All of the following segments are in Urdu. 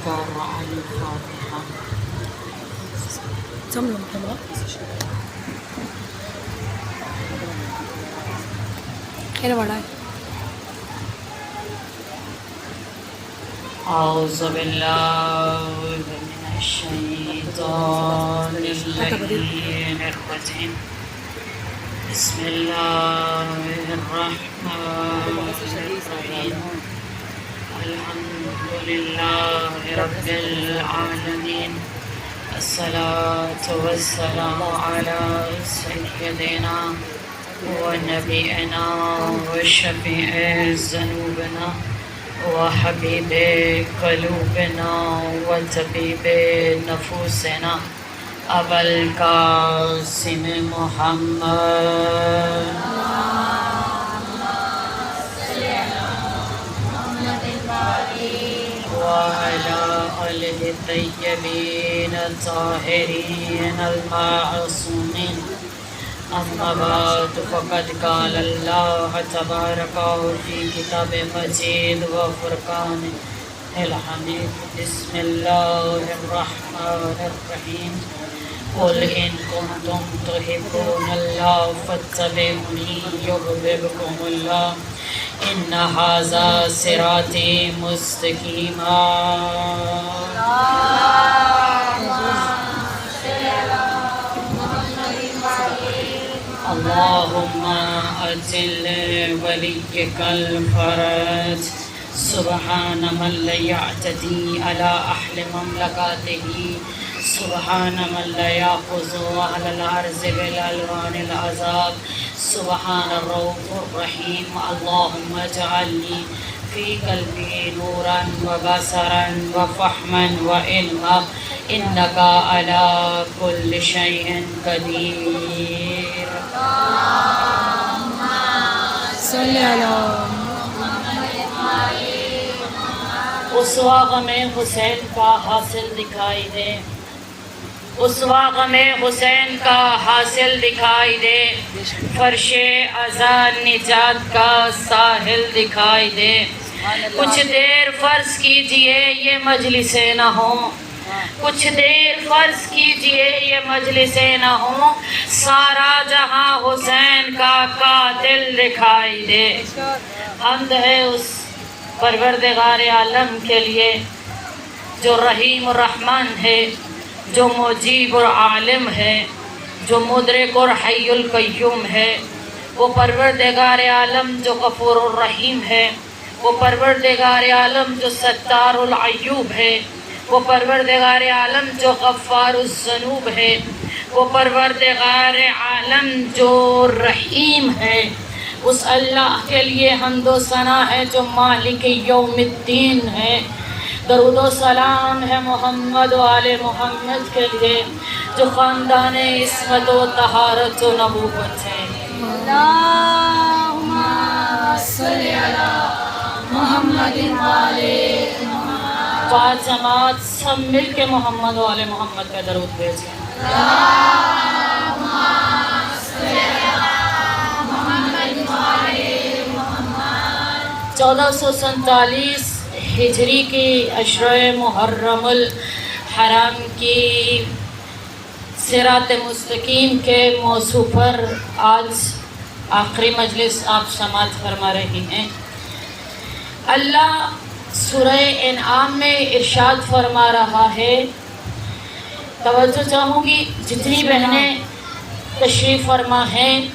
کر الفاتحہ۔ اعوذ باللہ من الشیطان اللعین الرجیم، بسم اللہ الرحمن الرحیم، الحمد للہ رب العالمین، الصلاة والسلام علی سیدنا ونبینا وشفیع ذنوبنا وحبیب قلوبنا وطبیب نفوسنا ابا القاسم محمد وعلى آله الطيبين الطاهرين المعصومين، أما بعد فقد قال الله تبارك في كتاب مجيد وفرقان الحميد، بسم الله الرحمن الرحيم، قل إن كنتم تحبون الله فاتبعوني يحببكم الله، إن هذا صراطي مستقيما۔ اللهم أجل وليك الفرج، سبحان من لا يعتدي على أهل مملكته، سبحان من لا يأخذ على الأرض بالألوان العذاب، سبحان الرؤوف الرحيم، اللهم اجعل لي في قلبي نورا وبصرا وفهما وعلما، إنك على كل شيء قدير۔ اللهم صل على اسوہ غم حسین کا حاصل دکھائی دے، اسوہ غم حسین کا حاصل دکھائی دے، فرش اذان نجات کا ساحل دکھائی دے، کچھ دیر فرض کیجئے یہ مجلسیں نہ ہوں، کچھ دیر فرض کیجئے یہ مجلسیں نہ ہوں، سارا جہاں حسین کا قاتل دکھائی دے۔ حمد ہے اس پروردگار عالم کے لیے جو رحیم الرحمن ہے، جو مجیب اور عالم ہے، جو مدرک اور حی القیوم ہے، وہ پروردگار عالم جو غفور الرحیم ہے، وہ پروردگار عالم جو ستار العیوب ہے، وہ پروردگار عالم جو غفار الذنوب ہے، وہ پروردگار عالم جو رحیم ہے۔ اس اللہ کے لیے حمد و ثنا ہے جو مالک یوم الدین ہے۔ درود و سلام ہے محمد و آل محمد کے لیے جو خاندان عصمت و طہارت و نبوت ہے۔ اللہم صلی علی محمد و آل محمد۔ پانچ جماعت سب مل کے محمد و آل محمد کا درود بھیجیں۔ اللہم صلی علی 1447 ہجری کی عشرہ محرم الحرام کی صراط مستقیم کے موضوع پر آج آخری مجلس آپ سماعت فرما رہی ہیں۔ اللہ سورہ انعام میں ارشاد فرما رہا ہے، توجہ چاہوں گی جتنی بہنیں تشریف فرما ہیں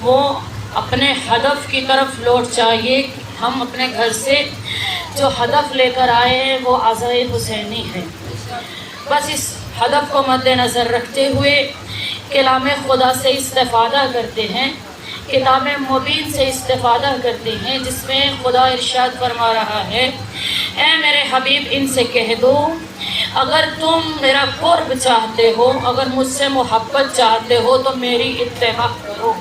وہ اپنے ہدف کی طرف لوٹ چاہیے۔ ہم اپنے گھر سے جو ہدف لے کر آئے ہیں وہ عزائے حسینی ہے۔ بس اس ہدف کو مد نظر رکھتے ہوئے کلام خدا سے استفادہ کرتے ہیں، کتاب مبین سے استفادہ کرتے ہیں، جس میں خدا ارشاد فرما رہا ہے، اے میرے حبیب ان سے کہہ دو اگر تم میرا قرب چاہتے ہو، اگر مجھ سے محبت چاہتے ہو تو میری اتباع کرو،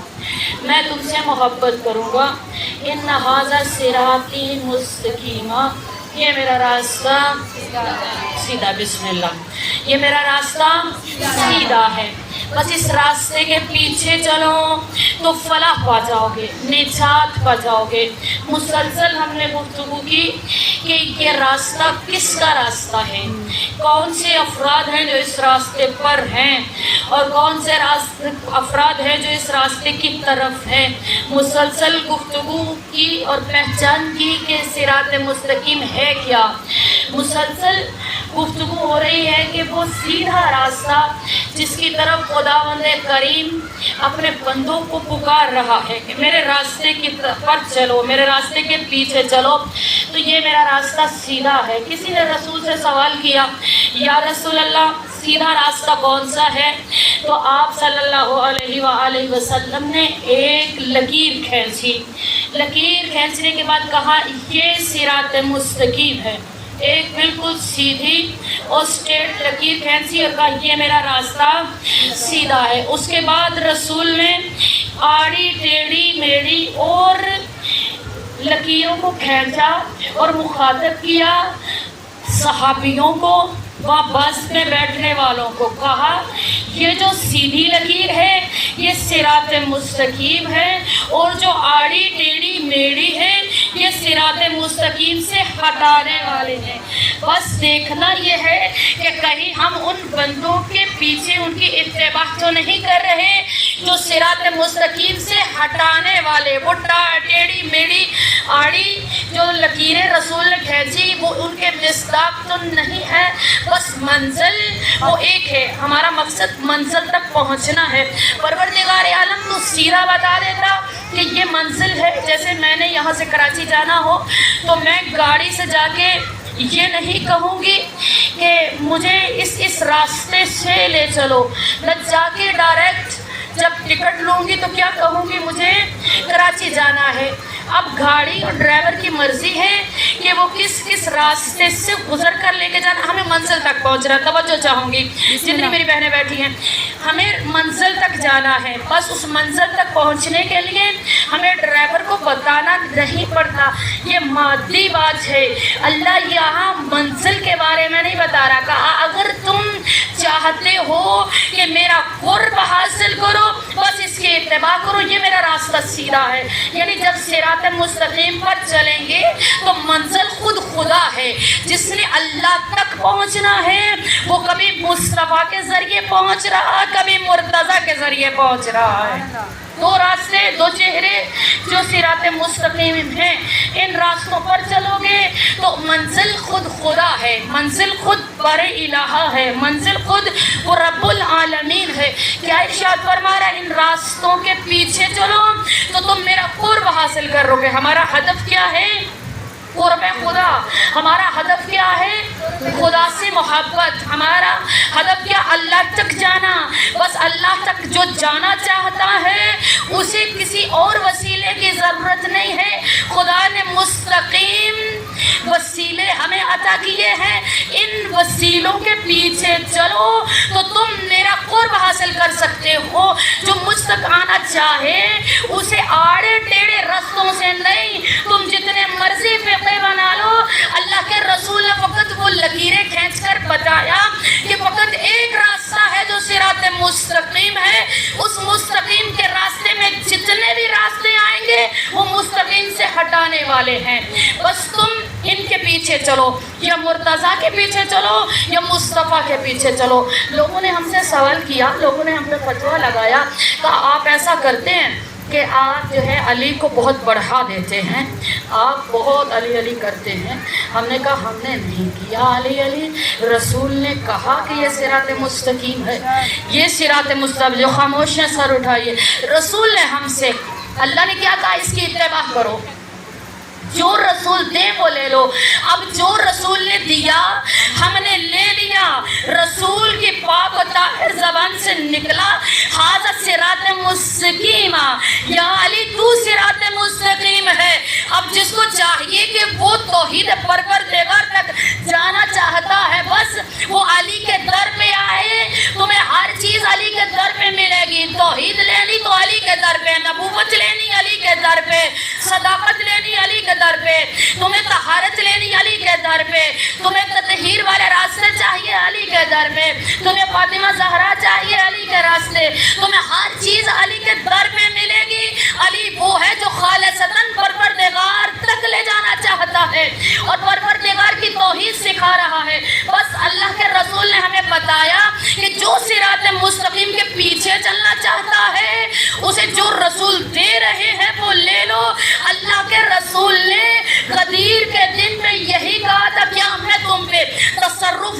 میں تم سے محبت کروں گا۔ ان ھذا صراطی مستقیما، یہ میرا راستہ سیدھا، بسم اللہ، یہ میرا راستہ سیدھا ہے۔ بس اس راستے کے پیچھے چلو تو فلاح پا جاؤ گے، نجات پا جاؤ گے۔ مسلسل ہم نے گفتگو کی کہ یہ راستہ کس کا راستہ ہے، کون سے افراد ہیں جو اس راستے پر ہیں اور کون سے افراد ہیں جو اس راستے کی طرف ہیں۔ مسلسل گفتگو کی اور پہچان کی کہ صراط مستقیم ہے کیا۔ مسلسل گفتگو ہو رہی ہے کہ وہ سیدھا راستہ جس کی طرف خداوند کریم اپنے بندوں کو پکار رہا ہے کہ میرے راستے کی پر چلو، میرے راستے کے پیچھے چلو، تو یہ میرا راستہ سیدھا ہے۔ کسی نے رسول سے سوال کیا، یا رسول اللہ سیدھا راستہ کون سا ہے؟ تو آپ صلی اللہ علیہ وآلہ وسلم نے ایک لکیر کھینچی۔ لکیر کھینچنے کے بعد کہا یہ صراط مستقیم ہے، ایک بالکل سیدھی اور اسٹریٹ لکیر کھینچی اور کہا یہ میرا راستہ سیدھا ہے۔ اس کے بعد رسول نے آڑی ٹیڑھی میڑھی اور لکیروں کو کھینچا اور مخاطب کیا صحابیوں کو، وہاں بس میں بیٹھنے والوں کو، کہا یہ جو سیدھی لکیر ہے یہ صراط مستقیم ہے، اور جو آڑی ٹیڑھی میڑھی ہے یہ صراط مستقیم سے ہٹانے والے ہیں۔ بس دیکھنا یہ ہے کہ کہیں ہم ان بندوں کے پیچھے ان کی اتباع تو نہیں کر رہے جو صراط مستقیم سے ہٹانے والے، وہ ٹیڑھی میڑھی آڑی جو لکیریں رسول نے کھینچی وہ ان کے مصداق تو نہیں ہے۔ بس منزل وہ ایک ہے، ہمارا مقصد منزل تک پہنچنا ہے۔ پروردگار عالم تو سیدھا بتا دیتا کہ یہ منزل ہے۔ جیسے میں نے یہاں سے کراچی جانا ہو تو میں گاڑی سے جا کے یہ نہیں کہوں گی کہ مجھے اس راستے سے لے چلو، میں جا کے ڈائریکٹ جب ٹکٹ لوں گی تو کیا کہوں گی مجھے کراچی جانا ہے۔ اب گاڑی اور ڈرائیور کی مرضی ہے کہ وہ کس راستے سے گزر کر لے کے جانا، ہمیں منزل تک پہنچنا۔ توجہ چاہوں گی جتنی میری بہنیں بیٹھی ہیں، ہمیں منزل تک جانا ہے۔ بس اس منزل تک پہنچنے کے لیے ہمیں ڈرائیور کو بتانا نہیں پڑتا، یہ مادی بات ہے۔ اللہ یہاں منزل کے بارے میں نہیں بتا رہا، کہا اگر تم چاہتے ہو کہ میرا قرب حاصل کرو بس اس کی اتباع کرو، یہ میرا راستہ سیدھا ہے۔ یعنی جب صراط مستقیم پر چلیں گے تو منزل خود خدا ہے۔ جس نے اللہ تک پہنچنا ہے وہ کبھی مصطفیٰ کے ذریعے پہنچ رہا، کبھی مرتضیٰ کے ذریعے پہنچ رہا ہے۔ دو راستے، دو چہرے جو صراط مستقیم ہیں، ان راستوں پر چلو گے تو منزل خود خدا ہے، منزل خود بر الہ ہے، منزل خود وہ رب العالمین ہے۔ کیا ارشاد فرما رہا ہے؟ ان راستوں کے پیچھے چلو تو تم میرا قرب حاصل کرو گے۔ ہمارا ہدف کیا ہے؟ قرب خدا۔ ہمارا ہدف کیا ہے؟ خدا سے محبت۔ ہمارا ہدف کیا؟ اللہ تک جانا۔ بس اللہ تک جو جانا چاہتا ہے اسے کسی اور وسیلے کی ضرورت نہیں ہے۔ خدا نے مستقیم وسیلے ہمیں عطا کیے ہیں، ان وسیلوں کے پیچھے چلو تو تم میرا قرب حاصل کر سکتے ہو۔ جو مجھ تک آنا چاہے اسے آڑے ٹیڑھے رستوں سے نہیں، تم جتنے مرضی فقہ بنا لو۔ اللہ کے رسول نے فقط وہ لکیریں کھینچ کر بتایا کہ فقط ایک راستہ ہے جو صراط مستقیم ہے، اس مستقیم کے راستے میں جتنے بھی راستے آئیں گے وہ مستقیم سے ہٹانے والے ہیں۔ بس تم ان کے پیچھے چلو، یا مرتضیٰ کے پیچھے چلو یا مصطفیٰ کے پیچھے چلو۔ لوگوں نے ہم سے سوال کیا، لوگوں نے ہم پہ فتویٰ لگایا، کہا آپ ایسا کرتے ہیں کہ آپ جو ہے علی کو بہت بڑھا دیتے ہیں، آپ بہت علی علی کرتے ہیں۔ ہم نے کہا ہم نے نہیں کیا علی علی، رسول نے کہا کہ یہ صراط مستقیم ہے، یہ صراط مستقیم۔ جو خاموش ہیں سر اٹھائیے۔ رسول نے ہم سے، اللہ نے کیا کہا؟ اس کی اتباع کرو، جو رسول دے وہ لے لو۔ اب جو رسول نے دیا ہم نے لے لیا۔ رسول کی پاک و طاہر زبان سے نکلا ھذا صراط مستقیم، یا علی تو صراط مستقیم ہے۔ اب جس کو چاہیے کہ وہ توحید پروردگار تک جانا چاہتا ہے بس وہ علی کے در پہ آئے، تمہیں ہر چیز علی کے در پہ ملے گی۔ توحید لینی تو علی کے در پہ، نبوت لینی علی کے در پہ، صداقت لینی علی کے در پہ، تمہیں طہارت لینی علی کے در پہ، تمہیں تطہیر والے راستے چاہیے علی کے در پہ، تمہیں فاطمہ زہرا چاہیے علی کے راستے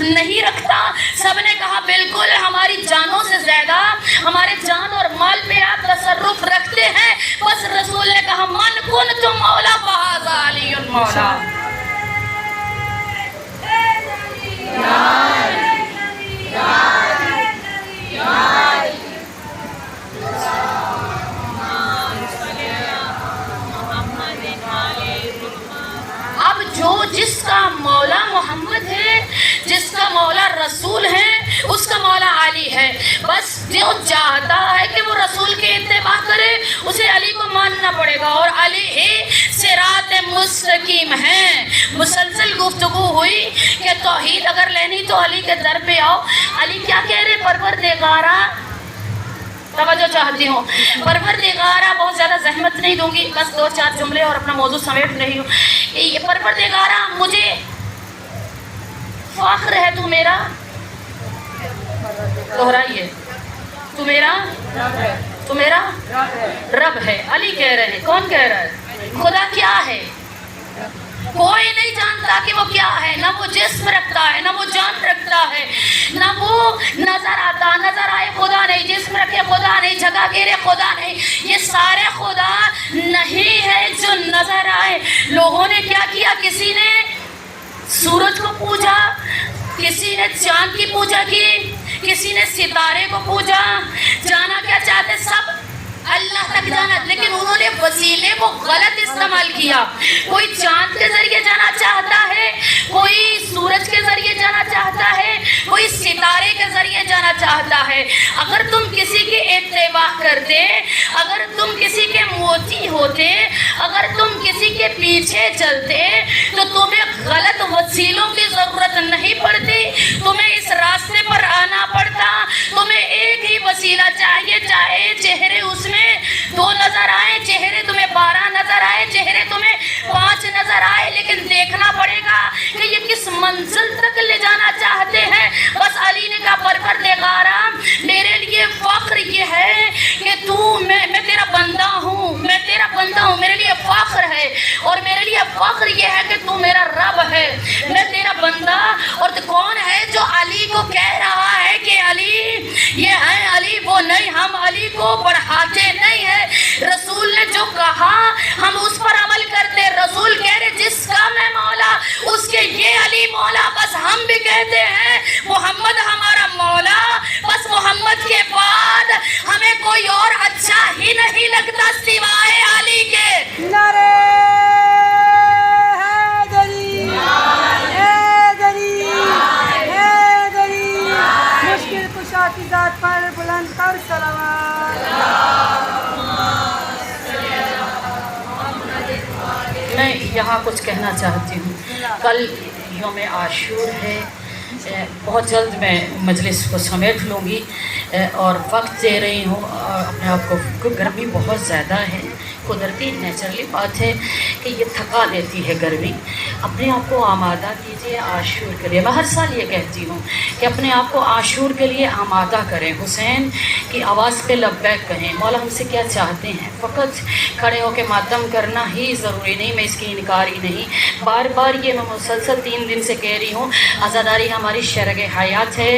نہیں رکھتا؟ سب نے کہا بالکل، ہماری جانوں سے زیادہ ہمارے جان اور مال پہ آپ تصرف رکھتے ہیں۔ بس رسول نے کہا من کنتم مولا فہذا علی مولا۔ اب جو جس کا مولا محمد ہے، جس کا مولا رسول ہے، اس کا مولا علی ہے۔ بس جو چاہتا ہے کہ وہ رسول کے اتباع کرے، اسے علی کو ماننا پڑے گا، اور علی ہی صراط مستقیم ہے۔ مسلسل گفتگو ہوئی کہ توحید اگر لینی تو علی کے در پہ آؤ۔ علی کیا کہہ رہے؟ پروردگارا، توجہ چاہتی ہوں، پروردگارا، بہت زیادہ زحمت نہیں دوں گی، بس 2-4 جملے اور اپنا موضوع سمیٹ رہی ہوں۔ یہ پروردگارا، مجھے فخر ہے تو میرا، دہرائیے، تو میرا رب ہے۔ علی کہہ رہے ہیں، کون کہہ رہا ہے؟ خدا کیا ہے؟ کوئی نہیں جانتا کہ وہ کیا ہے، نہ وہ جسم رکھتا ہے، نہ وہ جان رکھتا ہے، نہ وہ نظر آتا، نظر آئے خدا نہیں، جسم رکھے خدا نہیں، جگہ گھیرے خدا نہیں، یہ سارے خدا نہیں ہے جو نظر آئے۔ لوگوں نے کیا کیا؟ کسی نے سورج کو پوجا، کسی نے چاند کی پوجا کی، کسی نے ستارے کو پوجا، جانا کیا چاہتے؟ سب اللہ تک جانا، لیکن انہوں نے وسیلے کو غلط استعمال کیا۔ کوئی چاند کے ذریعے جانا چاہتا ہے، کوئی سورج کے ذریعے جانا چاہتا ہے، کوئی ستارے کے ذریعے جانا چاہتا ہے۔ اگر تم کسی کی اتباع کرتے، اگر تم کسی کے موتی ہوتے، اگر تم کسی کے پیچھے چلتے، تو تمہیں غلط وسیلوں کی ضرورت نہیں پڑتی، تمہیں اس راستے پر آنا پڑتا۔ تمہیں ایک ہی وسیلہ چاہیے، چاہے چہرے اس میں 2 نظر آئے، چہرے تمہیں 12 نظر آئے، چہرے تمہیں 5 نظر آئے، لیکن دیکھنا پڑے گا کہ یہ کس منزل تک لے جانا چاہتے ہیں۔ بس علی نے کہا پروردگارا، میرے لیے فخر یہ ہے کہ میں تیرا بندہ ہوں، میں تیرا بندہ ہوں، میرے لیے فخر ہے، اور میرے لیے فخر یہ ہے کہ تو میرا رب ہے، میں تیرا بندہ۔ اور کون ہے جو علی کو کہہ رہا ہے کہ علی یہ ہے، علی وہ نہیں؟ ہم علی کو بڑھاتے نہیں ہے، رسول نے جو کہا ہم اس پر عمل کرتے۔ رسول کہہ رہے جس کا میں مولا، اس کے یہ علی مولا۔ بس ہم بھی کہتے ہیں محمد ہمارا مولا، بس محمد کے بعد ہمیں کوئی اور اچھا ہی نہیں لگتا سوائے علی کے۔ نعرہ حیدری، حیدری، حیدری، مشکل کشا کی ذات پر بلند تر صلوات۔ میں یہاں کچھ کہنا چاہتی ہوں۔ کل یوم عاشور ہے، بہت جلد میں مجلس کو سمیٹ لوں گی اور وقت دے رہی ہوں اپنے آپ کو۔ گرمی بہت زیادہ ہے، قدرتی نیچرلی بات ہے کہ یہ تھکا دیتی ہے گرمی۔ اپنے آپ کو آمادہ کیجیے عاشور کے لیے۔ میں ہر سال یہ کہتی ہوں کہ اپنے آپ کو عاشور کے لیے آمادہ کریں۔ حسین کی آواز پہ لبیک کہیں۔ مولا ہم سے کیا چاہتے ہیں؟ فقط کھڑے ہو کے ماتم کرنا ہی ضروری نہیں، میں اس کی انکاری نہیں، بار بار یہ میں مسلسل 3 دن سے کہہ رہی ہوں، عزاداری ہماری شرح حیات ہے،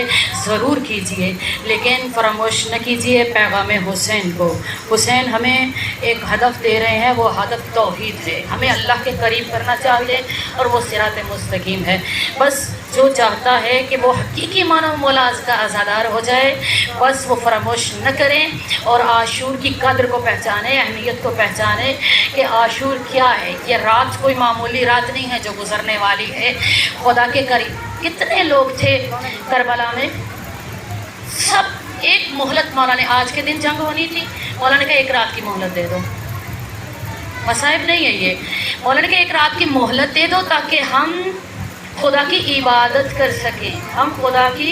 ضرور کیجیے، لیکن فراموش نہ کیجیے پیغام حسین کو۔ حسین ہمیں ایک ہدف دے رہے ہیں، وہ ہدف توحید ہے، ہمیں اللہ کے قریب کرنا چاہتے اور وہ صراط مستقیم ہے۔ بس جو چاہتا ہے کہ وہ حقیقی معنی مولا کا عزادار ہو جائے، بس وہ فراموش نہ کریں اور عاشور کی قدر کو پہچانیں، اہمیت کو پہچانیں کہ عاشور کیا ہے۔ یہ رات کوئی معمولی رات نہیں ہے جو گزرنے والی ہے۔ خدا کے قریب کتنے لوگ تھے کربلا میں؟ سب ایک مہلت مولا نے، آج کے دن جنگ ہونی تھی، مولا نے کہا 1 رات کی مہلت دے دو۔ مصائب نہیں ہے یہ، مولا نے کہا 1 رات کی مہلت دے دو تاکہ ہم خدا کی عبادت کر سکیں، ہم خدا کی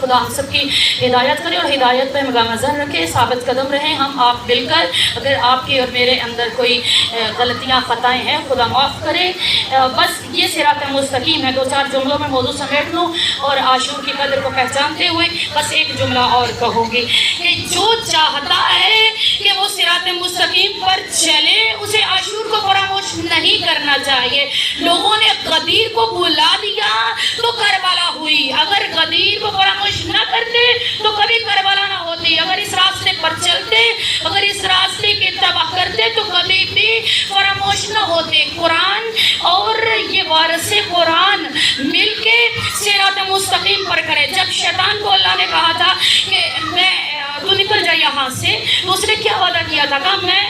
خدا ہم سب کی ہدایت کرے اور ہدایت پہ مگامزن رکھے، ثابت قدم رہیں ہم آپ مل کر۔ اگر آپ کی اور میرے اندر کوئی غلطیاں خطائیں ہیں خدا معاف کرے۔ بس یہ صراط مستقیم ہے۔ 2-4 جملوں میں موضوع سمیٹ لوں اور عاشور کی قدر کو پہچانتے ہوئے بس ایک جملہ اور کہوں گی کہ جو چاہتا ہے کہ وہ صراط مستقیم پر چلے اسے عاشور کو فراموش نہیں کرنا چاہیے۔ لوگوں نے غدیر کو بھلا دیا تو کربلا ہوئی، اگر غدیر کو فراموش نہ کرتے تو کبھی کربلا نہ ہوتی، اگر اس راستے پر چلتے، اگر اس راستے کی اتباع کرتے تو کبھی بھی فراموش نہ ہوتے۔ قرآن اور یہ وارث قرآن مل کے صراط مستقیم پر کرے۔ جب شیطان کو اللہ نے کہا تھا کہ تو نکل جا یہاں سے، تو اس نے کیا وعدہ کیا تھا؟ کہا میں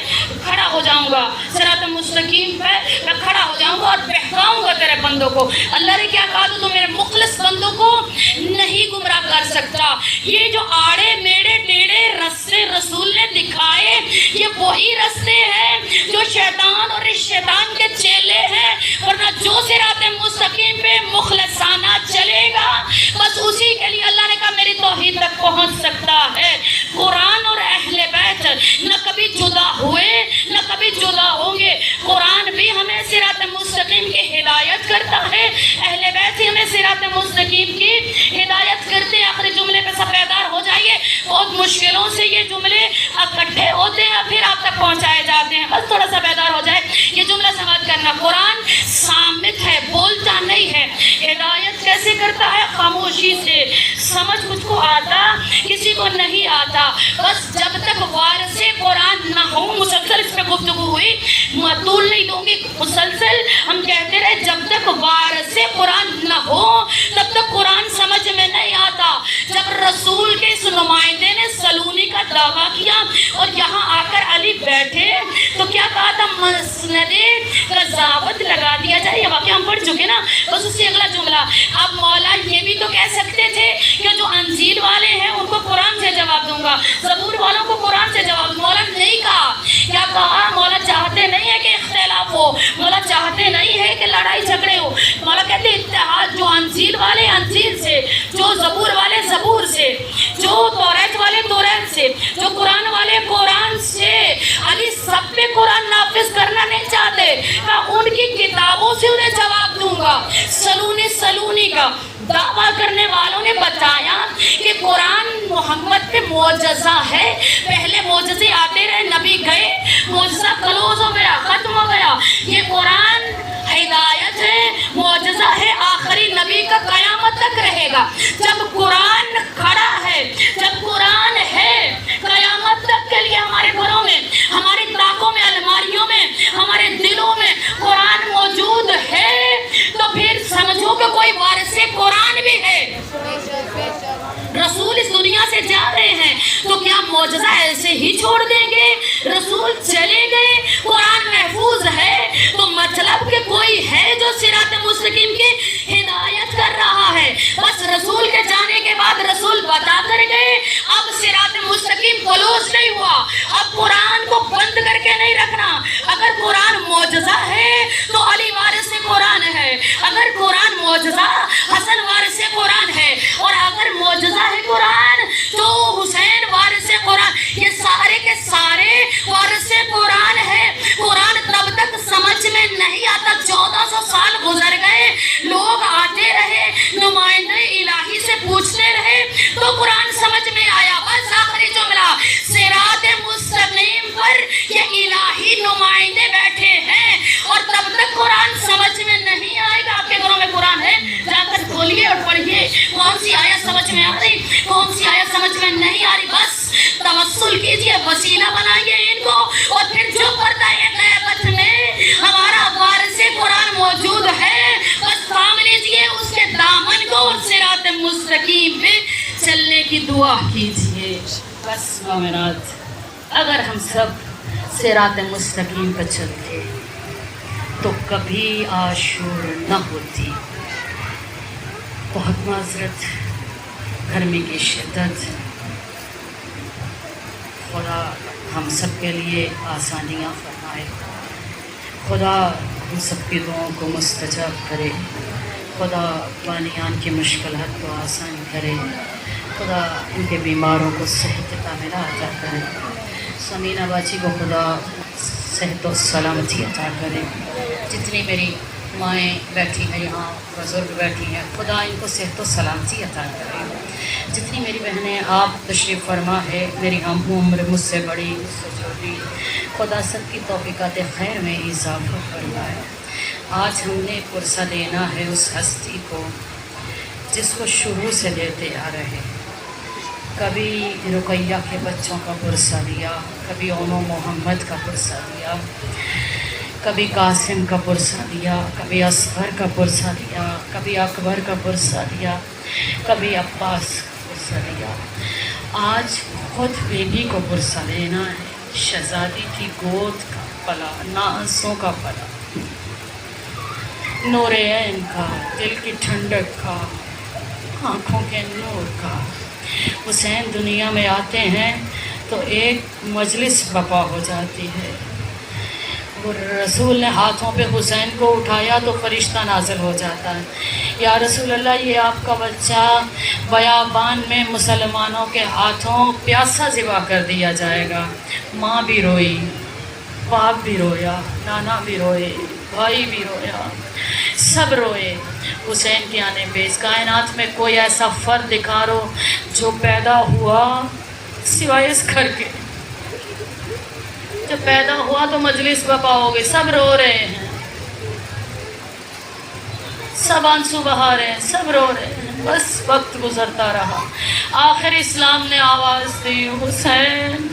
کھڑا ہو جاؤں گا صراط مستقیم پہ، میں کھڑا ہو جاؤں گا اور بہکاؤں گا تیرے بندوں کو۔ اللہ نے کیا کہا؟ تو میرے مخلص بندوں کو نہیں گمراہ کر سکتا۔ یہ جو آڑے میڑے ٹیڑے رستے رسول نے دکھائے یہ وہی رستے ہیں جو شیطان اور اس شیطان کے چیلے ہیں، ورنہ جو صراط مستقیم پہ مخلصانہ چلے گا بس اسی کے لیے اللہ نے کہا میری توحید تک پہنچ سکتا ہے۔ قرآن اور اہل بیت نہ کبھی جدا ہوئے نہ کبھی جدا ہوں گے۔ قرآن بھی ہمیں صراط مستقیم کی ہدایت کرتا ہے، اہل بیت ہی ہمیں صراط مستقیم کی ہدایت کرتے ہیں۔ آخری جملے پہ سب بیدار ہو جائیے، بہت مشکلوں سے یہ جملے اکٹھے ہوتے ہیں پھر آپ تک پہنچائے جاتے ہیں، بس تھوڑا سا بیدار ہو جائے۔ یہ جملہ سمجھ کرنا، قرآن صامت ہے، بولتا نہیں ہے۔ ہدایت کیسے کرتا ہے؟ خاموشی سے۔ سمجھ مجھ کو آتا کسی کو نہیں آتا، بس جب تک وارث قرآن نہ ہو، مسلسل اس پہ گفتگو ہوئی، طول نہیں دوں گی، مسلسل ہم کہتے رہے جب تک وارث قرآن نہ ہو تب تک قرآن سمجھ میں نہیں آتا۔ جب رسول کے اس نمائندے نے سلونی کا دعویٰ کیا اور یہاں آ کر علی بیٹھے تو کیا کہا تھا؟ مسند قضاوت لگا دیا جائے۔ یہ واقعہ ہم پڑھ چکے نا، بس اس سے اگلا جملہ۔ اب مولا یہ بھی تو کہہ سکتے تھے کہ جو انجیل والے ہیں ان کو قرآن سے جواب دوں گا، زبور والوں کو قرآن سے جواب دوں۔ مولا نہیں کہا، کیا کہا؟ مولا چاہتے نہیں ہے کہ اختلاف ہو، مولا چاہتے نہیں ہے کہ لڑائی جھگڑے ہو۔ مولا کہتے اتحاد، جو انجیل والے انجیل سے، جو زبور والے زبور سے، جو توریت والے توریت سے، جو قرآن والے قرآن سے۔ علی سب پہ قرآن نافذ کرنا نہیں چاہتے، میں ان کی کتابوں سے انہیں جواب دوں گا۔ سلونی کا دعویٰ کرنے والوں نے بتایا کہ قرآن محمد پہ معجزہ ہے، پہلے معجزے آتے رہے، نبی گئے، معجزہ کلوز ہو گیا، ختم ہو گیا۔ یہ قرآن ہدایت ہے، معجزہ ہے، آخری نبی کا قیامت تک رہے گا۔ جب قرآن کھڑا ہے، جب قرآن ہے، قیامت تک کے لیے ہمارے گھروں میں، ہماری طاقوں میں، الماریوں میں، ہمارے دلوں میں قرآن موجود ہے تو پھر سمجھو کہ کوئی وارث قرآن بھی ہے۔ رسول اس دنیا سے جا رہے ہیں تو کیا معجزہ ایسے ہی چھوڑ دیں گے؟ رسول چلے گئے، قرآن محفوظ ہے تو مطلب کہ کوئی ہے جو صراط مستقیم کی ہدایت کر رہا ہے۔ بس رسول کے جانے کے بعد رسول بتا کر گئے، اب صراط مستقیم کلوز نہیں ہوا، اب قرآن کو بند کر کے نہیں رکھنا۔ اگر قرآن معجزہ ہے تو علی وارث قرآن ہے، اگر قرآن معجزہ حسن وارث قرآن ہے، اور اگر معجزہ ہے قرآن تو حسین وارث قرآن، یہ سارے کے سارے وارث قرآن ہے۔ قرآن تب تک سمجھ میں نہیں آتا، 1400 سال گزر گئے، لوگ آتے رہے، نمائندے الہی سے پوچھتے رہے تو قرآن سمجھ میں آیا۔ بس آخری جملہ، صراط مستقیم پر یہ الہی نمائندے بیٹھے ہیں اور تب تک قرآن سمجھ میں نہیں آئے گا۔ آپ کے گھروں میں قرآن ہے، جا کر کھولیے اور پڑھیے، کون سی آیت سمجھ میں آ رہی، کون سی آیت سمجھ میں نہیں آ رہی، بس توسل کیجئے، وسیلہ بنائیے ان کو، اور پھر جو پڑھتا ہے غیبت میں ہمارا وارث قرآن موجود ہے، بس تھام لیجئے اس کے دامن کو اور صراط مستقیم پہ چلنے کی دعا کیجئے۔ بس مومنات، اگر ہم سب صراط مستقیم پہ چلتے تو کبھی عاشور نہ ہوتی۔ بہت معذرت، گرمی کی شدت، خدا ہم سب کے لیے آسانیاں فرمائے، خدا ہم سب کی دعاؤں کو مستجاب کرے، خدا بانیان کی مشکلات کو آسان کرے، خدا ان کے بیماروں کو صحت کاملہ عطا کرے. سمینہ باچی کو خدا صحت و سلامتی عطا کرے. جتنی میری مائیں بیٹھی ہیں یہاں، بزرگ بیٹھی ہیں، خدا ان کو صحت و سلامتی عطا کرے. جتنی میری بہنیں آپ تشریف فرما ہے، میری ہم عمر، مجھ سے بڑی، مجھ سے چھوٹی، خدا سب کی توفیقات خیر میں اضافہ فرمائے. آج ہم نے پرسہ دینا ہے اس ہستی کو جس کو شروع سے دیتے آ رہے ہیں. کبھی رقیہ کے بچوں کا پرسہ دیا، کبھی اونو محمد کا پرسہ دیا، کبھی قاسم کا پرسہ دیا، کبھی اصغر کا پرسہ دیا، کبھی اکبر کا پرسہ دیا، کبھی عباس کا پرسہ دیا. آج خود بیبی کو پرسہ دینا ہے. شہزادی کی گود کا پلا، نازوں کا پلا، نور عین کا، دل کی ٹھنڈک کا، آنکھوں کے نور کا. حسین دنیا میں آتے ہیں تو ایک مجلس برپا ہو جاتی ہے. اور رسول نے ہاتھوں پہ حسین کو اٹھایا تو فرشتہ نازل ہو جاتا ہے. یا رسول اللہ، یہ آپ کا بچہ بیابان میں مسلمانوں کے ہاتھوں پیاسا ذبح کر دیا جائے گا. ماں بھی روئی، باپ بھی رویا، نانا بھی روئے، بھائی بھی رویا، سب روئے حسین کے آنے پہ. اس کائنات میں کوئی ایسا فرد دکھارو جو پیدا ہوا سوائے اس گھر کے. جب پیدا ہوا تو مجلس برپا ہو گئی، سب رو رہے ہیں، سب آنسو بہا رہے ہیں، سب رو رہے ہیں. بس وقت گزرتا رہا. آخر اسلام نے آواز دی، حسین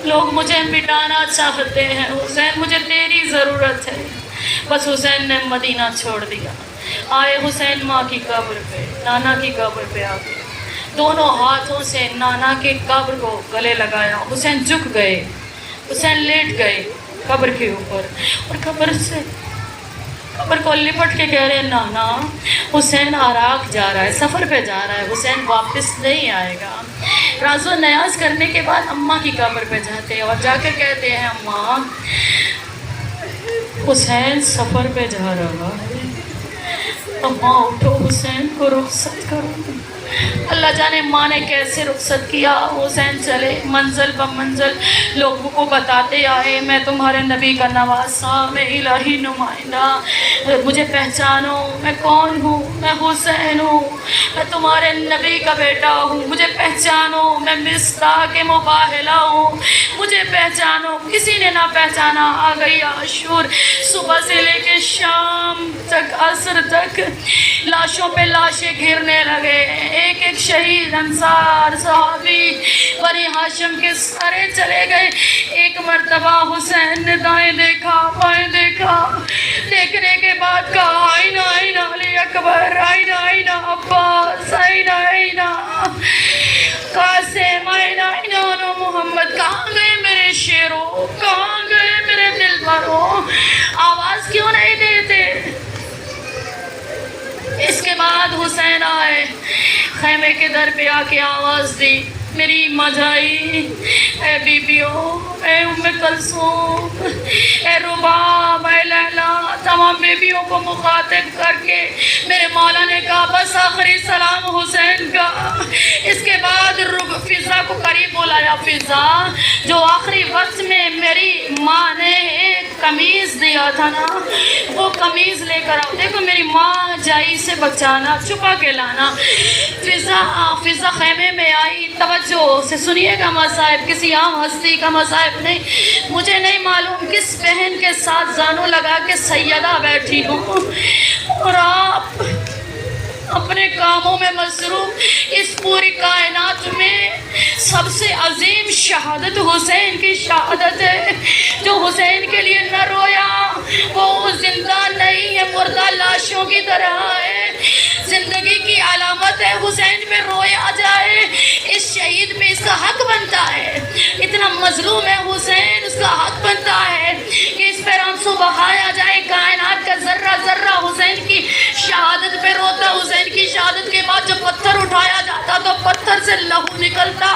لوگ مجھے مٹانا چاہتے ہیں، حسین مجھے تیری ضرورت ہے. بس حسین نے مدینہ چھوڑ دیا. آئے حسین ماں کی قبر پہ، نانا کی قبر پہ آ گئے. دونوں ہاتھوں سے نانا کے قبر کو گلے لگایا. حسین جھک گئے، حسین لیٹ گئے قبر کے اوپر، اور قبر کو لپٹ کے کہہ رہے، نانا حسین عراق جا رہا ہے، سفر پہ جا رہا ہے، حسین واپس نہیں آئے گا. راز و نیاز کرنے کے بعد اماں کی قبر پہ جاتے ہیں اور جا کر کہتے ہیں، اماں حسین سفر پہ جا رہا ہے، اماں اٹھو، حسین کو رخصت کرو. اللہ جانے ماں نے کیسے رخصت کیا. حسین چلے منزل بمنزل لوگوں کو بتاتے آئے، میں تمہارے نبی کا نواسا، میں الہی نمائندہ، مجھے پہچانو، میں کون ہوں، میں حسین ہوں، میں تمہارے نبی کا بیٹا ہوں، مجھے پہچانو، میں مصداق مباہلہ ہوں، مجھے پہچانو. کسی نے نہ پہچانا. آ گئی عاشور، صبح سے لے کے شام تک، عصر تک لاشوں پہ لاشیں گرنے لگے. ایک ایک شہید انصار صحابی بنی ہاشم کے سارے چلے گئے. ایک مرتبہ حسین نے دائیں دیکھا، بائیں دیکھا، دیکھنے کے بعد کہا، آئینہ آئینہ علی اکبر، آئینہ آئینہ عباس، آئینہ آئینہ قاسم، آئینہ آئینہ اونو محمد. کہاں گئے میرے شیروں، کہاں گئے میرے دل بھروں، آواز کیوں نہیں دیتے. اس کے بعد حسین آئے، خیمے کے در پہ آ کے آواز دی، میری مجائی، اے بیبیوں، اے ام کلثوم، اے رباب، اے لیلا، تمام بیبیوں کو مخاطب کر کے میرے مولا نے کہا، بس آخری سلام حسین کا. اس کے بعد فضا کو قریب بلایا. فضا جو آخری وقت میں میری ماں نے ایک قمیض دیا تھا نا، وہ قمیض لے کر آؤ. دیکھو میری ماں جائی سے بچانا، چھپا کے لانا. فضا خیمے میں آئی. توجہ سے سنیے گا مصائب، کسی عام ہستی کا مصائب نہیں. مجھے نہیں معلوم کس بہن کے ساتھ زانو لگا کے سیدہ بیٹھی ہوں اور آپ اپنے کاموں میں مصروف. اس پوری کائنات میں سب سے عظیم شہادت حسین کی شہادت ہے. جو حسین کے لیے نہ رویا وہ زندہ نہیں ہے، مردہ لاشوں کی طرح ہے. زندگی کی علامت ہے حسین پہ رویا جائے. اس شہید پہ اس کا حق بنتا ہے. اتنا مظلوم ہے حسین، اس کا حق بنتا ہے کہ اس پہ آنسو بہایا جائے. کائنات کا ذرہ ذرہ حسین کی شہادت پہ روتا. حسین کی شہادت کے بعد جب پتھر اٹھایا جاتا تو پتھر سے لہو نکلتا.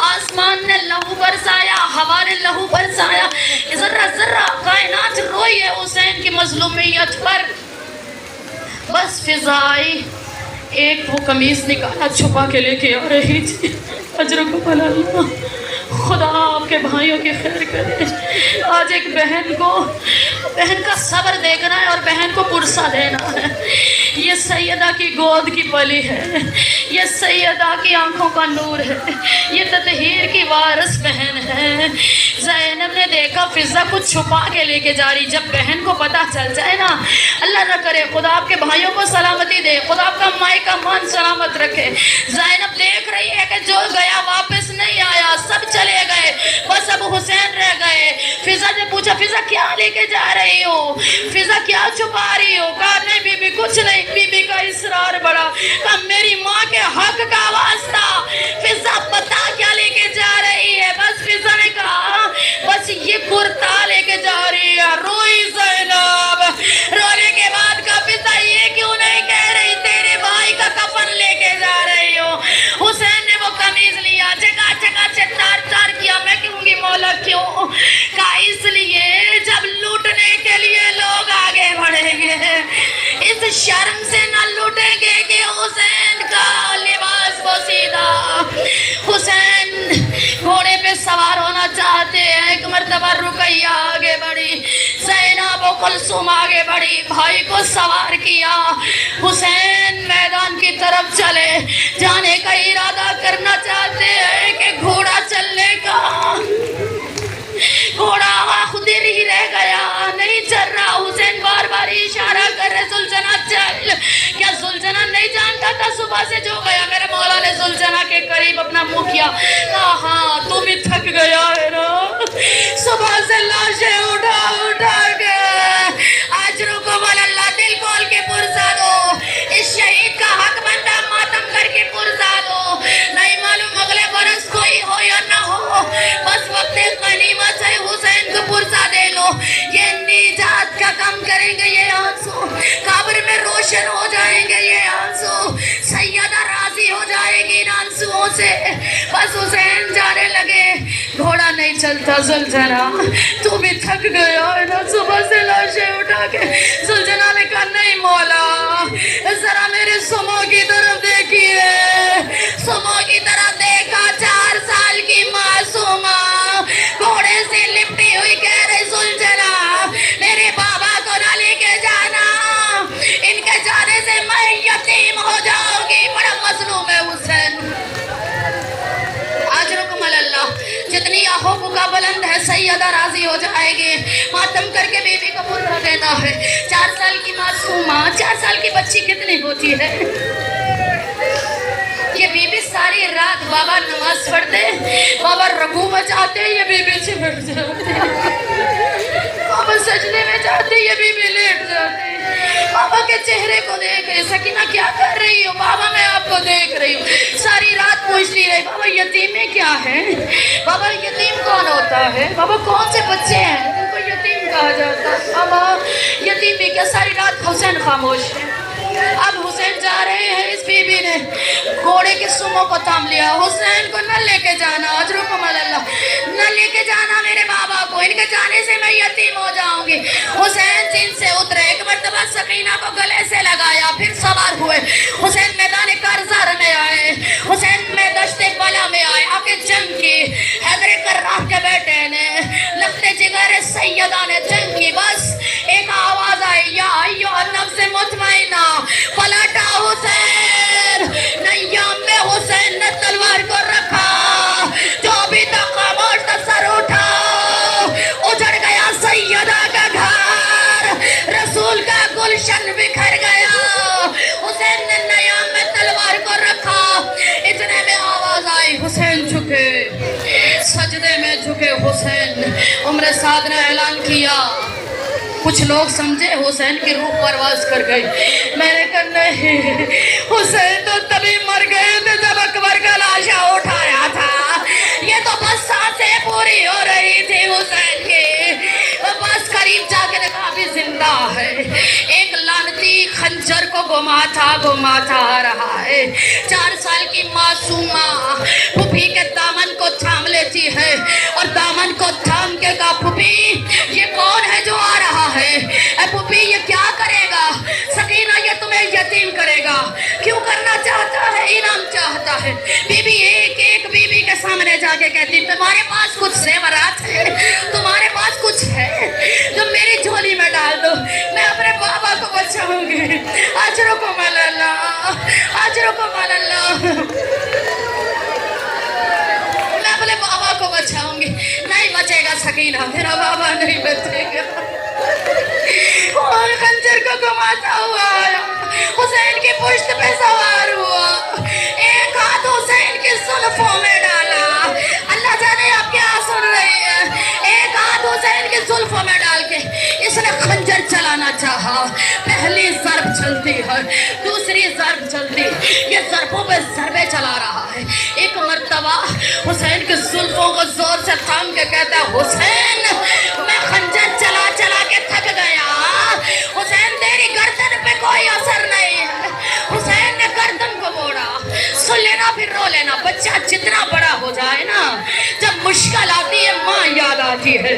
آسمان نے لہو برسایا، ہوا نے لہو برسایا. ذرہ ذرہ کائنات روئی ہے حسین کی مظلومیت پر. بس فضائی ایک وہ قمیص نکالا چھپا کے لے کے آ رہی تھی. اجرکم اللہ. خدا آپ کے بھائیوں کی خیر کرے. آج ایک بہن کو بہن کا صبر دیکھنا ہے اور بہن کو پرسہ دینا ہے. یہ سیدہ کی گود کی پلی ہے, یہ سیدہ کی آنکھوں کا نور ہے, یہ تطہیر کی وارث بہن ہے. زینب نے دیکھا فضہ کچھ چھپا کے لے کے جا رہی. جب بہن کو پتہ چل جائے نا, اللہ نہ کرے خدا آپ کے بھائیوں کو سلامتی دے, خدا آپ کا مائی کا مان سلامت رکھے. زینب دیکھ رہی ہے کہ جو گیا واپس نہیں آیا, سب چلے گئے, بس اب حسین رہ گئے. فضہ نے پوچھا فضہ کیا لے کے جا رہی ہو, فضہ کیا چھپا رہی ہو؟ کہا نہیں بی بی کچھ نہیں. بی بی کا اصرار بڑا, کہا میری ماں کے حق کا واسطہ فضہ پتا کیا لے کے جا رہی ہے؟ بس فضہ نے کہا بس یہ کرتا لے کے جا رہی ہے. روئی زینب, رونے کے بعد کہا فضہ یہ کیوں نہیں کہہ رہی تیرے بھائی کا کفن لے کے جا رہی ہو؟ حسین نے وہ قمیض لیا, چکا چکا چٹار چار کیا. میں کہوں گی مولا کیوں؟ کہا اس لیے جب لوٹنے کے لیے لوگ آگے بڑھیں گے اس شرم سے نہ لوٹیں گے کہ حسین کا لباس بوسیدہ. حسین گھوڑے پہ سوار ہونا چاہتے ہیں. ایک مرتبہ رقیہ آگے بڑھی, زینب و کلثوم آگے بڑھی, بھائی کو سوار کیا. حسین میدان کی طرف چلے, جانے کا ارادہ کرنا چاہتے ہیں کہ گھوڑا چلنے کا, گھوڑا خود ہی رہ گیا, نہیں چل رہا. حسین بار بار اشارہ کر رہے زلجنا چل. کیا زلجنا نہیں جانتا تھا صبح سے جو گیا؟ میرے مولا نے زلجنا کے قریب اپنا منہ کیا, کہا ہاں تو بھی تھک گیا ہے نا, صبح سے لاشیں اٹھا اٹھا کے. آج رکم اللہ, دل کھول کے پرسہ دو, اس شہید کا حق بندہ ماتم کر کے پرسہ دو. نہیں معلوم اگلے برس کوئی ہو یا نہ ہو, بس وقت غنیمت ہے, حسین کو پرسہ دے لو. یہ نجات کا کم کریں گے یہ آنسو, قبر میں روشن ہو جائیں گے یہ آنسو, سیدہ راضی ہو جائے گی ان آنسوؤں سے. بس حسین جانے لگے, گھوڑا نہیں چلتا. زلجنا تو بھی تھک گیا ہے نا صبح سے لاشیں اٹھا کے. زلجنا نے کہا نہیں مولا, ذرا میرے سمو کی طرف دیکھیے. سمو کی طرف دیکھا, 4 سال کی معصومہ گھوڑے سے لپٹی ہوئی کہہ رہی زلجنا میرے بابا کو نہ لے کے جانا, ان کے جانے سے میں یتیم ہو جاؤں گی. بڑا مظلوم ہے حسین. آج رکم اللہ, جتنی آہو کا بلند ہے سیدہ راضی ہو جائے گی. ماتم کر کے بیوی کو پرسہ دینا ہے. 4 سال کی معصومہ, 4 سال کی بچی کتنی ہوتی ہے؟ یہ بی بی ساری رات بابا نماز پڑھتے, بابا رکوع میں جاتے, یہ بی بی چمٹ جاتے, بابا سجدے میں جاتے, یہ بی بی لیٹ جاتے. بابا کے چہرے کو دیکھ رہے, سکینہ کیا کر رہی ہو؟ بابا میں آپ کو دیکھ رہی ہوں. ساری رات پوچھتی رہی, بابا یتیمیں کیا ہیں؟ بابا یتیم کون ہوتا ہے؟ بابا کون سے بچے ہیں جن کو یتیم کہا جاتا ہے؟ بابا یتیمی کیا؟ ساری رات حسین خاموش ہے. اب حسین جا رہے ہیں, اس بی بی نے گھوڑے کے سموں کو تھام لیا. حسین کو نہ لے کے جانا, اجرکم اللہ, نہ لے کے جانا میرے بابا کو, ان کے جانے سے میں یتیم ہو جاؤں گی. حسین جن سے اترے, ایک مرتبہ سکینہ کو گلے سے لگایا, پھر سوار ہوئے. حسین میدان کارزار میں آئے, حسین میں دشت بلا میں آئے, آ کے جنگ کی. حیدر کرار کے بیٹے نے, لخت جگر سیدہ نے جنگ کی. بس ایک آواز آئی, یا ایھا النفس مطمئنہ, پلٹا حسین. نیام میں حسین نے تلوار کو رکھا, جو ابھی تک خاموش تھا سر اٹھا. اجڑ گیا سیدہ کا گھر, رسول کا گلشن بکھر گیا. حسین نے نیام میں تلوار کو رکھا. اتنے میں آواز آئی, حسین جھکے, سجدے میں جھکے حسین. عمر سعد نے اعلان کیا. کچھ لوگ سمجھے حسین کی روح پرواز کر گئی. میں نے کہا نہیں, حسین تو تبھی مر گئے تھے جب اکبر کا لاشا اٹھایا تھا. یہ تو بس سانسیں پوری ہو رہی تھی حسین کی. بس قریب جا کے دیکھا ابھی زندہ ہے. ایک لعنتی خنجر کو گھماتا آ رہا ہے. 4 سال کی معصومہ پھوپھی کے دامن کو تھام لیتی ہے, اور دامن کو تھام کے کہا پھوپھی یہ کون ہے جو آ رہا ہے ابو بھی یہ کیا کرے گا سکینہ یہ تمہیں یتیم کرے گا کیوں کرنا چاہتا ہے انعام چاہتا ہے بی بی ایک ایک بی بی کے سامنے جا کے کہتی تمہارے پاس کچھ زیورات ہے تمہارے پاس کچھ ہے جو میری جھولی میں ڈال دو میں اپنے بابا کو بچاؤں گی اجرکم اللہ اجرکم اللہ میں اپنے بابا کو بچاؤں گی نہیں بچے گا سکینہ میرا بابا نہیں بچے گا اور خنجر کو گھماتا ہوا آیا حسین کی پشت پہ سوار ہوا ایک ہاتھ حسین کی زلفوں میں ڈالا اللہ جانے آپ کیا سن رہے ہیں ایک ہاتھ حسین کی زلفوں میں ڈال کے اس نے خنجر چلانا چاہا پہلی ضرب چلتی ہے دوسری ضرب چلتی یہ ضربوں پہ ضربیں چلا رہا ہے ایک مرتبہ حسین کی زلفوں کو زور سے تھام کے کہتا ہے حسین میں خنجر چلا چلا کے تھک گیا حسین تیری گردن پہ کوئی اثر نہیں ہے حسین نے گردن کو موڑا سن لینا پھر رو لینا بچہ جتنا بڑا ہو جائے نا جب مشکل آتی ہے ماں یاد آتی ہے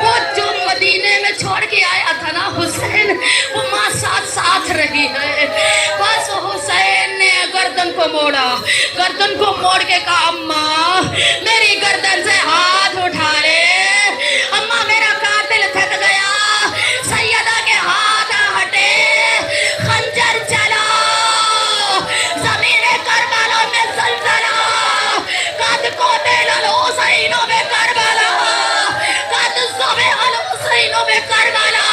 وہ جو مدینے میں چھوڑ کے آیا تھا نا حسین وہ ماں ساتھ ساتھ رہی ہے بس حسین نے گردن کو موڑا گردن کو موڑ کے کہا اماں میری گردن سے ہاتھ اٹھا لے اماں میرا قاتل تھک گیا سیدہ کے ہاتھ ہٹے خنجر چلا زمین کربلا میں زلزلہ قد قتل الحسین میں کربلا قد ذبح الحسین میں کربلا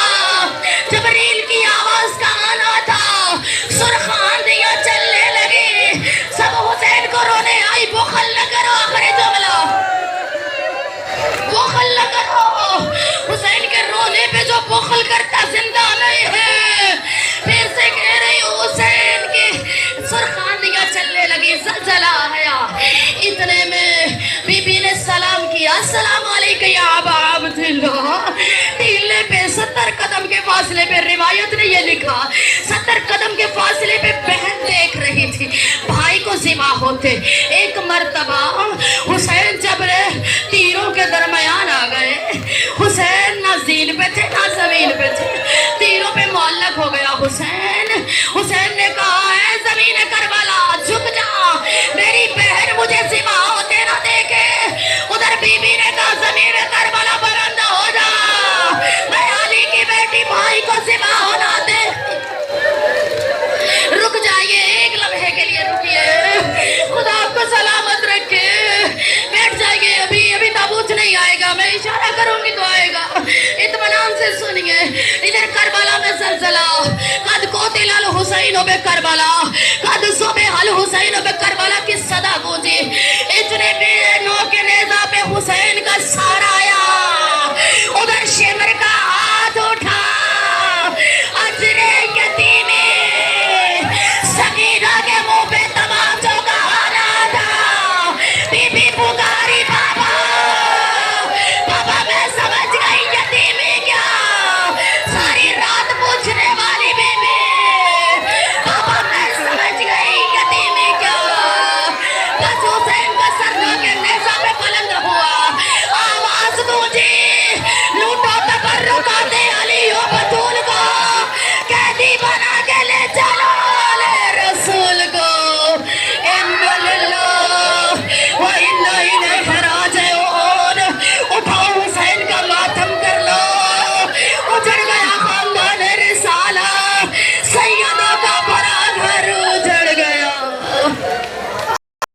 جبریل کی آواز کا آنا تھا سرخان دیا چلنے لگی سب حسین کو رونے آئی بخل نہ کرو آخری جملہ بخل نہ کرو حسین کے رونے پہ جو بخل کرتا زندہ نہیں ہے پھر سے کہہ رہی حسین کی سرخان دیا چلنے لگی زلزلہ آیا اتنے میں بی بی نے سلام کیا السلام علیکم یا ابا عبداللہ ٹیلے پہ 70 قدم کے فاصلے پہ روایت نے یہ لکھا 70 قدم کے فاصلے پہ بہن دیکھ رہی تھی بھائی کو ذبح ہوتے ایک مرتبہ حسین جب تیروں کے درمیان آ گئے حسین نہ زین پہ تھے نہ زمین پہ تھے تیروں پہ معلق ہو گیا حسین نے کہا اے زمین کربلا جھک جا میری بہن مجھے ذبح ہوتے نہ دیکھے ادھر بی بی نے کہا زمین کربلا بلند ہو جا میں علی کی بیٹی بھائی کو ذبح ہونا دے رک جائیے ایک لمحے کے لیے رکیے خدا آپ کو سلامت رکھے بیٹھ جائیے ابھی تابوت نہیں آئے گا میں اشارہ کروں گی تو آئے گا اطمینان سے سنیے ادھر کربلا میں زلزلہ قد قتل الحسین بے کربلا قد ذبح الحسین بے کربلا